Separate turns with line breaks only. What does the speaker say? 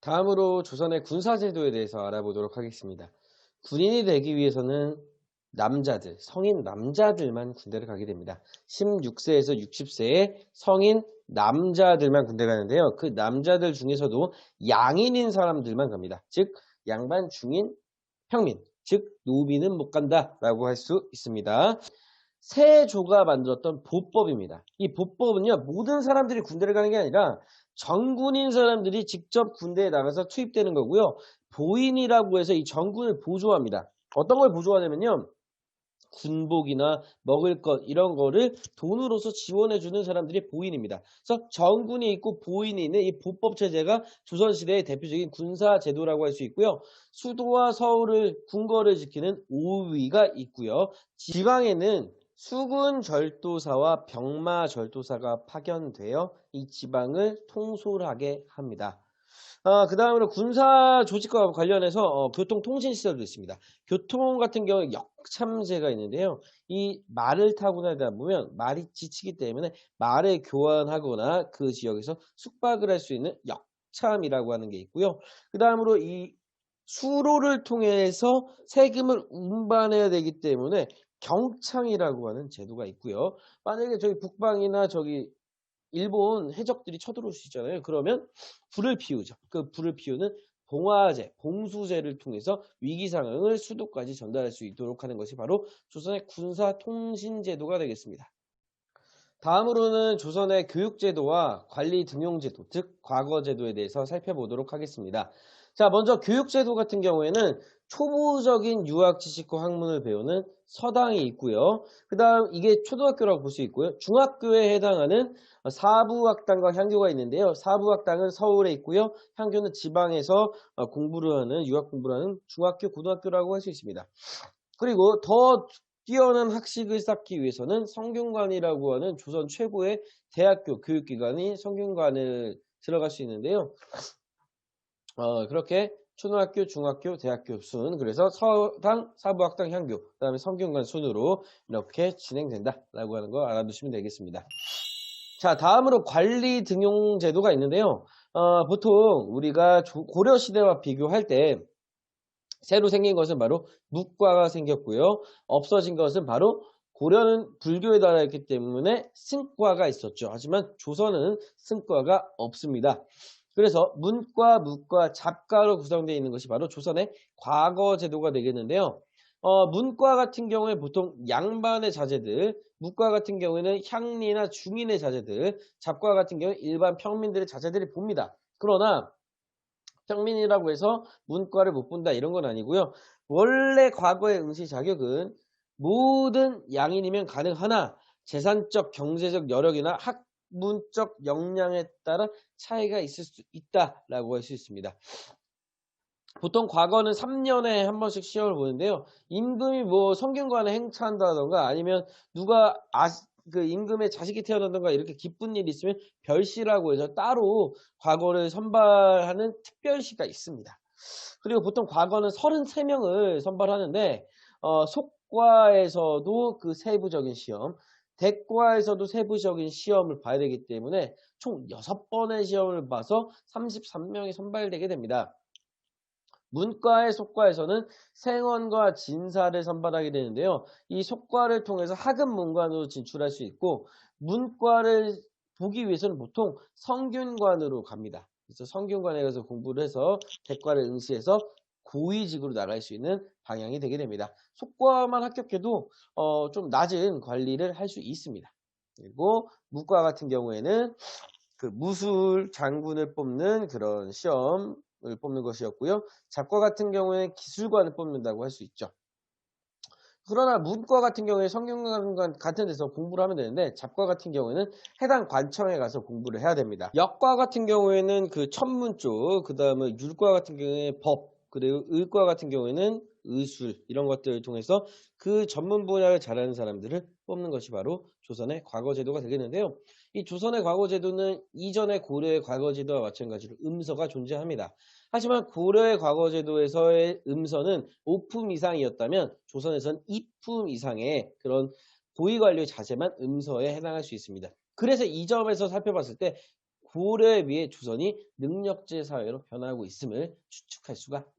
다음으로 조선의 군사제도에 대해서 알아보도록 하겠습니다. 군인이 되기 위해서는 남자들, 성인 남자들만 군대를 가게 됩니다. 16세에서 60세의 성인 남자들만 군대 가는데요. 그 남자들 중에서도 양인인 사람들만 갑니다. 즉 양반, 중인, 평민, 즉 노비는 못 간다라고 할 수 있습니다. 세조가 만들었던 보법입니다. 이 보법은요, 모든 사람들이 군대를 가는 게 아니라 정군인 사람들이 직접 군대에 나가서 투입되는 거고요. 보인이라고 해서 이 정군을 보조합니다. 어떤 걸 보조하냐면요, 군복이나 먹을 것 이런 거를 돈으로서 지원해주는 사람들이 보인입니다. 그래서 정군이 있고 보인이 있는 이 보법 체제가 조선시대의 대표적인 군사 제도라고 할 수 있고요. 수도와 서울을 궁궐을 지키는 오위가 있고요. 지방에는 수군 절도사와 병마 절도사가 파견되어 이 지방을 통솔하게 합니다. 그 다음으로 군사 조직과 관련해서 교통통신시설도 있습니다. 교통 같은 경우에 역참제가 있는데요. 이 말을 타고 나다 보면 말이 지치기 때문에 말을 교환하거나 그 지역에서 숙박을 할 수 있는 역참이라고 하는 게 있고요. 그 다음으로 이 수로를 통해서 세금을 운반해야 되기 때문에 경창이라고 하는 제도가 있고요. 만약에 저기 북방이나 저기 일본 해적들이 쳐들어올 수 있잖아요. 그러면 불을 피우죠. 그 불을 피우는 봉화제, 봉수제를 통해서 위기 상황을 수도까지 전달할 수 있도록 하는 것이 바로 조선의 군사 통신 제도가 되겠습니다. 다음으로는 조선의 교육제도와 관리 등용제도, 즉 과거제도에 대해서 살펴보도록 하겠습니다. 자, 먼저 교육제도 같은 경우에는 초보적인 유학 지식과 학문을 배우는 서당이 있고요. 그 다음 이게 초등학교라고 볼 수 있고요. 중학교에 해당하는 사부학당과 향교가 있는데요. 사부학당은 서울에 있고요. 향교는 지방에서 공부를 하는, 유학 공부를 하는 중학교, 고등학교라고 할 수 있습니다. 그리고 더 뛰어난 학식을 쌓기 위해서는 성균관이라고 하는 조선 최고의 대학교 교육기관이 성균관을 들어갈 수 있는데요. 그렇게 초등학교, 중학교, 대학교 순, 그래서 서당, 사부학당, 향교, 그 다음에 성균관 순으로 이렇게 진행된다라고 하는 거 알아두시면 되겠습니다. 자, 다음으로 관리 등용 제도가 있는데요. 보통 우리가 고려 시대와 비교할 때 새로 생긴 것은 바로 묵과가 생겼고요. 없어진 것은 바로 고려는 불교의 나라였기 때문에 승과가 있었죠. 하지만 조선은 승과가 없습니다. 그래서 문과, 묵과, 잡과로 구성되어 있는 것이 바로 조선의 과거 제도가 되겠는데요. 문과 같은 경우에 보통 양반의 자제들, 묵과 같은 경우에는 향리나 중인의 자제들, 잡과 같은 경우에 일반 평민들의 자제들이 봅니다. 그러나 평민이라고 해서 문과를 못 본다 이런 건 아니고요. 원래 과거의 응시 자격은 모든 양인이면 가능하나 재산적, 경제적 여력이나 학문적 역량에 따라 차이가 있을 수 있다라고 할 수 있습니다. 보통 과거는 3년에 한 번씩 시험을 보는데요. 임금이 뭐 성균관에 행차한다던가 아니면 누가 그 임금의 자식이 태어난다던가 이렇게 기쁜 일이 있으면 별시라고 해서 따로 과거를 선발하는 특별시가 있습니다. 그리고 보통 과거는 33명을 선발하는데 속과에서도 그 세부적인 시험, 대과에서도 세부적인 시험을 봐야 되기 때문에 총 6번의 시험을 봐서 33명이 선발되게 됩니다. 문과의 속과에서는 생원과 진사를 선발하게 되는데요. 이 속과를 통해서 학급 문관으로 진출할 수 있고 문과를 보기 위해서는 보통 성균관으로 갑니다. 그래서 성균관에 가서 공부를 해서 대과를 응시해서 고위직으로 나갈 수 있는 방향이 되게 됩니다. 속과만 합격해도 좀 낮은 관리를 할 수 있습니다. 그리고 문과 같은 경우에는 그 무술 장군을 뽑는 그런 시험을 뽑는 것이었고요. 잡과 같은 경우에는 기술관을 뽑는다고 할 수 있죠. 그러나 문과 같은 경우에 성균관 같은 데서 공부를 하면 되는데 잡과 같은 경우에는 해당 관청에 가서 공부를 해야 됩니다. 역과 같은 경우에는 그 천문 쪽, 그 다음에 율과 같은 경우에 법, 그리고 의과 같은 경우에는 의술 이런 것들을 통해서 그 전문 분야를 잘하는 사람들을 뽑는 것이 바로 조선의 과거제도가 되겠는데요. 이 조선의 과거제도는 이전의 고려의 과거제도와 마찬가지로 음서가 존재합니다. 하지만 고려의 과거제도에서의 음서는 5품 이상이었다면 조선에서는 2품 이상의 그런 고위관료의 자제만 음서에 해당할 수 있습니다. 그래서 이 점에서 살펴봤을 때 고려에 비해 조선이 능력제 사회로 변하고 있음을 추측할 수가 있습니다.